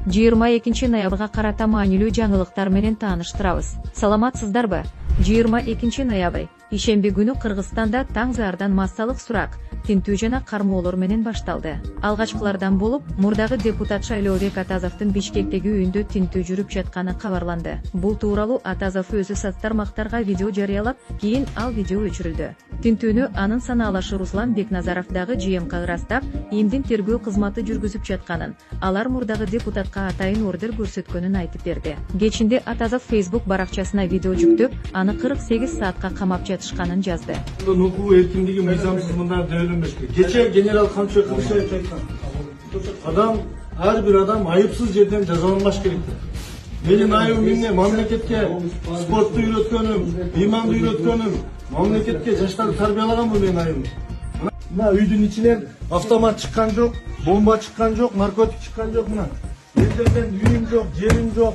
22 ноябрга карата маанилүү жаңылыктар менен тааныштырабыз. Саламатсыздарбы? 22 ноябрь ишемби күнү Кыргызстанда таң зардан массалык сурак, тинтүү жана кармоолор менен башталды. Алгачкылардан болуп, мурдагы депутат Шайлообек Атазовдун Бишкектеги үйүндө тинтүү жүрүп жатканы кабарланды. Бул тууралуу Атазов өзү соц тармактарга видео жарыялап, кийин ал видео өчүрүлдү. Тинтүүнү анын санаалашы Руслан Бекназаров дагы ЖМК ырастап, эмдин тергөө кызматы жүргүзүп жатканын, алар мурдагы депутатка атайын ордер көрсөткөнүн айтып берди. Кечинде Атазов Facebook баракчасына видео жүктөп, аны 48 саатка камап жатышканын жазды. Окуу эркиндиги мыйзамсыз мындай деленбеш керек. Кече генерал Камчы Кылышбаев айткан. Ар бир адам айыпсыз жерден жазаланбаш керек. Менин айыбым эмне? Мамлекетке спортту үйрөткөнүм, иманды үйрөткөнүм, мамлекетке жаштарды тарбиялаганмын менин айыбым. Мына үйдүн ичинен автомат чыккан жок, бомба чыккан жок, наркотик чыккан жок. Мына элдерден үйүм жок, жерим жок.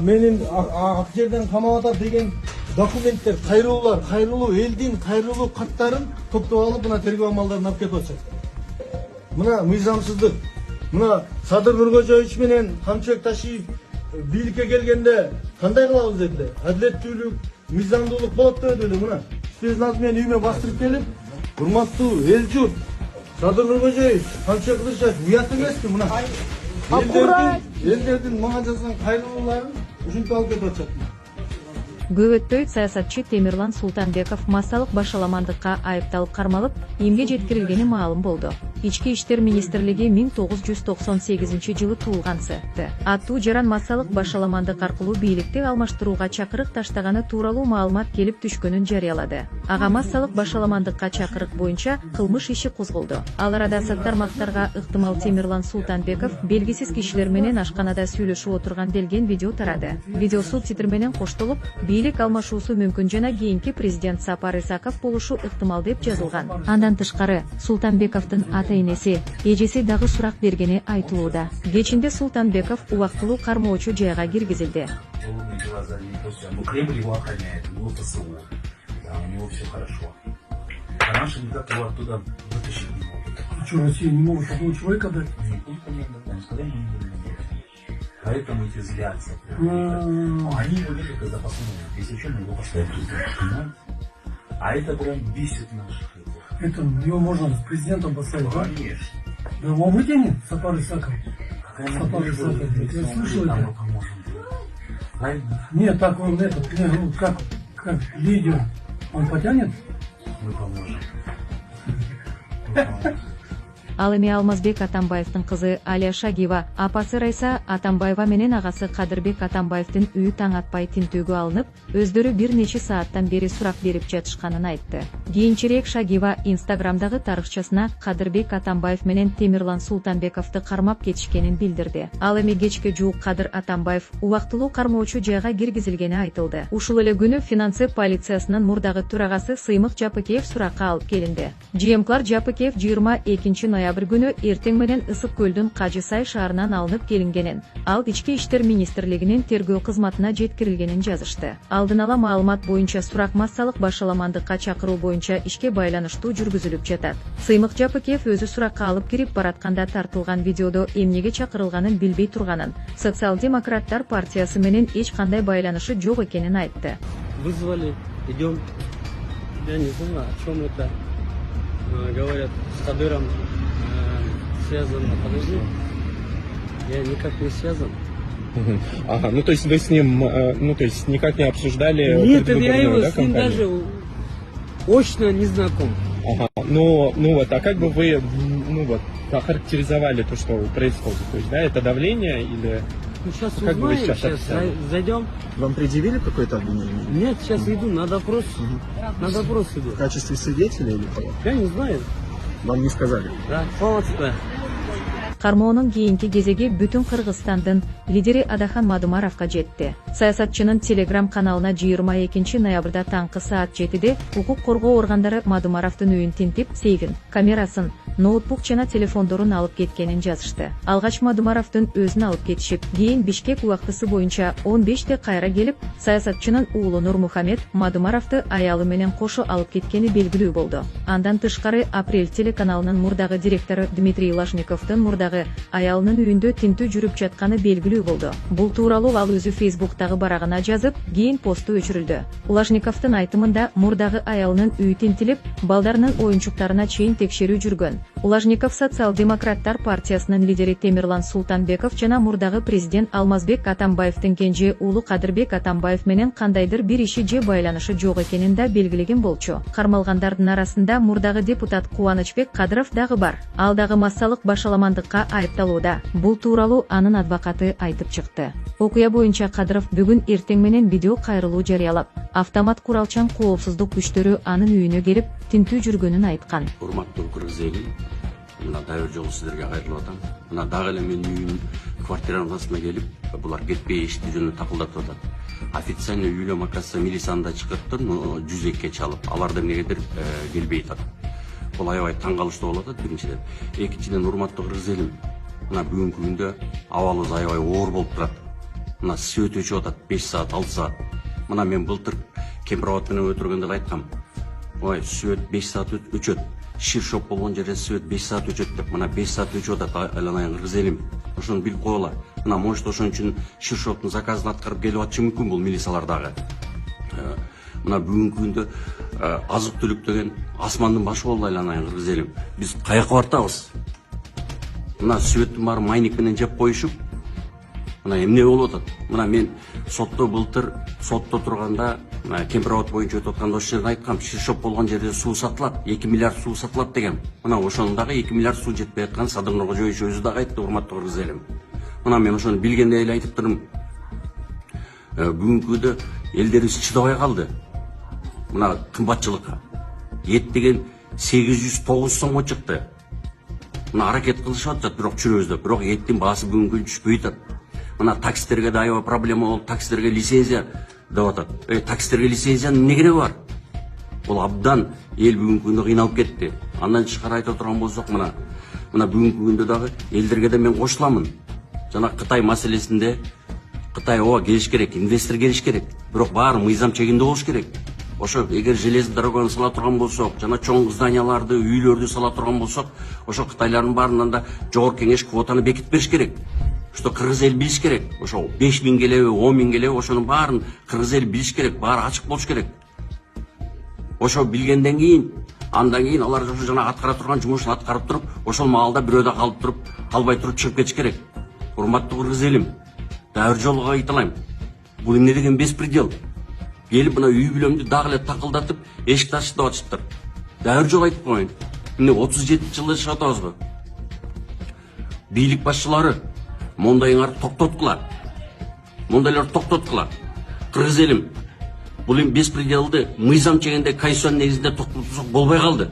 Менин ак жерден камап атат деген документтер, кайрылуу элдин кайрылуу каттарын топтоп алып, мына тергөө амалдарын алып кетип атышат. Мына мыйзамсыздык. Мына Садыр Нуркожоевич менен Камчыбек Ташиев бийликке келгенде кандай кылабыз дедилер? Адилеттүүлүк, мыйзамдуулук болот дедилер. Мына спецназ менен үйүмө бастырып келип, урматтуу эл журт, Садыр Нуркожоевич, Камчыбек Ташиев уят эмеспи? Мына элдердин мага жазган кайрылууларын ушинтип алып кетип атышат. Көп өтпөй саясатчы Темирлан Султанбеков массалык башаламандыкка айыпталып кармалып, эмге жеткирилгени маалым болду. Ички иштер министрлиги 1998-жылы туулгансы. Аттуу жаран массалык башаламандык аркылуу бийликти алмаштырууга чакырык таштаганы тууралуу маалымат келип түшкөнүн жарыялады. Ага массалык башаламандыкка чакырык боюнча кылмыш иши козголду. Ал арада соц тармактарга ыктымал Темирлан Султанбеков белгисиз кишилер менен ашканада сүйлөшүп отурган делген видео тарады. Видео субтитр менен коштолуп, бийлик алмашуусу мүмкүн жана кийинки президент Сапар Исаков болушу ыктымал деп жазылган. Андан тышкары Султанбековдун ата-энеси, эжеси дагы сурак бергени айтылууда. Кечинде Султанбеков убактылуу кармоочу жайга киргизилди. Россия не может такого человека дать? Поэтому эти злятся. Они его видят как запасного. Если что, мы его поставим президентом. А это прям бесит наших этих. Это его можно с президентом поставить, да? Конечно. Да его вытянет Сапар Исаков. Сапар Исаков. Я слышал это. Правильно? Нет, так он этот, как лидер, он потянет? Мы поможем. Ал эми Алмазбек Атамбаевдин кызы Алия Шагиева, апасы Райса Атамбаева менен агасы Кадырбек Атамбаевдин үйү таң атпай тинтүүгө алынып, өздөрү бир нече сааттан бери сурак берип жатышканын айтты. Кийинчерээк Шагиева Инстаграмдагы тарыхчасына Кадырбек Атамбаев менен Темирлан Султанбековду кармап кетишкенин билдирди. Ал эми кечке жуук Кадыр Атамбаев убактылуу кармоочу жайга киргизилгени айтылды. Ушул эле күнү финансы полициясынын мурдагы төрагасы Сыймык Жапыкеев суракка алып келинди. ЖМКлар Жапыкеев 22 ноябрь күнү эртең менен Ысык көлдүн Кажысай шаарынан алынып келингенин, ал ички иштер министрлигинин тергөө кызматына жеткирилгенин жазышты. Алдын ала маалымат боюнча сурак массалык башаламандыкка чакыруу боюнча ишке байланыштуу жүргүзүлүп жатат. Сыймык Жапыкеев өзү суракка алып кирип баратканда тартылган видеодо эмнеге чакырылганын билбей турганын, Социал-демократтар партиясы менен эч кандай байланышы жок экенин айтты. Вызвали, идем. Я не знаю, о чем это. Говорят, с Кадыром связано. Подожди, я никак не связан. Ага, ну то есть вы с ним, никак не обсуждали? Нет, я его с ним даже очно не знаком. Ага, ну вот, а как бы вы, охарактеризовали то, что происходит? То есть, да, это давление или? Ну, сейчас как узнаем, бы вы сейчас зайдем. Вам предъявили какое-то обвинение? Нет, сейчас иду на допрос. На допрос иду. В качестве свидетеля или кого? Я не знаю. Вам не сказали? Да, полностью. Кармоонун кийинки кезеги бүтүн Кыргызстандын лидери Адахан Мадумаровго жетти. Саясатчынын Telegram каналына 22 ноябрда таңкы саат 7де укук коргоо органдары Мадумаровдун үйүн тинтип, сейфин, камерасын, ноутбук жана телефондорун алып кеткенин жазышты. Алгач Мадумаровдун өзүн алып кетишип, кийин Бишкек убактысы боюнча 15де кайра келип, саясатчынын уулу Нурмухамед Мадумаровду аялы менен кошо алып кеткени белгилүү болду. Андан тышкары Апрель телеканалынын мурдагы директору Дмитрий Лажниковдун мурдагы жаштагы аялынын үйүндө тинтүү жүрүп жатканы белгилүү болду. Бул тууралуу ал өзү Фейсбуктагы барагына жазып, кийин посту өчүрүлдү. Улажниковдун айтымында мурдагы аялынын үйү тинтилип, балдарынын оюнчуктарына чейин текшерүү жүргөн. Улажников Социал-демократтар партиясынын лидери Темирлан Султанбеков жана мурдагы президент Алмазбек Атамбаевдин кенже уулу Кадырбек Атамбаев менен кандайдыр бир иши же байланышы жок экенин да белгилеген болчу. Кармалгандардын арасында мурдагы депутат Кубанычбек Кадыров дагы бар. Ал дагы массалык башаламандыкка айыпталууда. Бул тууралуу анын адвокаты айтып чыкты. Окуя боюнча Кадыров бүгүн эртең менен видео кайрылуу жарыялап, автомат куралчан коопсуздук күчтөрү анын үйүнө келип, тинтүү жүргөнүн айткан. Урматтуу кыргыз эли, мына дайыр жолу сиздерге кайрылып атам. Мына дагы эле менин үйүм квартиранын астына келип, булар кетпей эшикти жөнү такылдатып атат. Официальный үйлөм акасы милицияны чыгарттым, 102-ке чалып, аларды эмнегедир келбей атат. Бул аябай таң калыштуу болуп атат биринчиден. Экинчиден, урматтуу кыргыз элим, мына бүгүнкү күндө абалыбыз аябай оор болуп турат. Мына свет өчүп атат 5 саат, 6 саат. Мына мен былтыр кемпирабад менен өтүргөндө айткам. Ой, свет 5 саат өчөт. Шир шоп болгон жерде свет 5 саат өчөт деп. Мына 5 саат өчүп атат айланайын кыргыз элим. Ошону билип койгула. Мына может ошон үчүн шир шоптун заказын аткарып келип атышы мүмкүн бул милициялар дагы. Мына бүгүнкү күндө азык түлүк деген асмандын башы болду айланайын кыргыз элим. Биз каяка бартабыз? Мына светтин баары майник менен жеп коюшуп, мына эмне болуп атат? Мына мен сотто былтыр сотто турганда, кемпирабад боюнча өтүп атканда ошол жерде айткам, шир шоп болгон жерде суу сатылат, 2 миллиард суу сатылат деген. Мына ошонун дагы 2 миллиард суу жетпей аткан Садыр Нуркожоевич өзү дагы айтты, урматтуу кыргыз элим. Мына мен ошону билгендей эле айтып турдум. Бүгүнкү күндө элдерибиз чыдабай калды. Мына кымбатчылыкка. Эт деген 809 сомго чыкты. Мына аракет кылышып атат, бирок чүрөбүздө, бирок эттин баасы бүгүнкү түшпөй атат. Мына таксистерге да аябай проблема болуп, таксистерге лицензия деп атат. Таксистерге лицензиянын эмне кереги бар? Бул абдан эл бүгүнкү күндө кыйналып кетти. Андан тышкары айта турган болсок, мына бүгүнкү күндө дагы элдерге да мен кошуламын. Жана Кытай маселесинде Кытай келиш керек, инвестор келиш керек. Бирок баары мыйзам чегинде болуш керек. Ошо эгер железный дороганы сала турган болсок, жана чоң зданияларды, үйлөрдү сала турган болсок, ошо Кытайлардын баарынан да жогорку кеңеш квотаны бекитип бериш керек. Что кыргыз эл билиш керек. Ошо 5000 келеби, 10000 келеби, ошонун баарын кыргыз эл билиш керек, баары ачык болуш керек. Ошо билгенден кийин, андан кийин алар ошо жана аткара турган жумушун аткарып туруп, ошол маалда бирөөдө калбай туруп чыгып кетиш керек. Урматтуу кыргыз элим, дайыр жолго кайталайм. Бул эмне деген беспредел? Келип мына үй бүлөмдү дагы эле такылдатып, эшикти ачып атышыптыр. Дайыр жол айтып коеюн. Эмне 37-жылда жашап атабызбы? Бийлик башчылары мондайыңарды токтоткула. Мондайларды токтоткула. Кыргыз элим, бул эми беспределди мыйзам чегинде, конституциянын негизинде токтотсок болбой калды.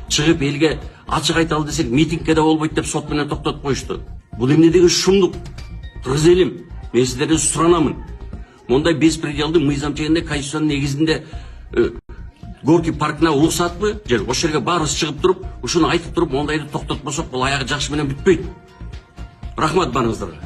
Чыгып элге ачык айталы десек, митингке да болбойт деп сот менен токтотуп коюшту. Бул эмне деген шумдук? Кыргыз элим, мен сиздерден суранамын. Мондай беспределди мыйзам чегинде, конституциянын негизинде Горький паркына уруксатпы? Же ошол жерге баарыбыз чыгып туруп, ушуну айтып туруп, мондайды токтотпосок, бул аягы жакшы менен бүтпөйт. Рахмат барыңыздарга.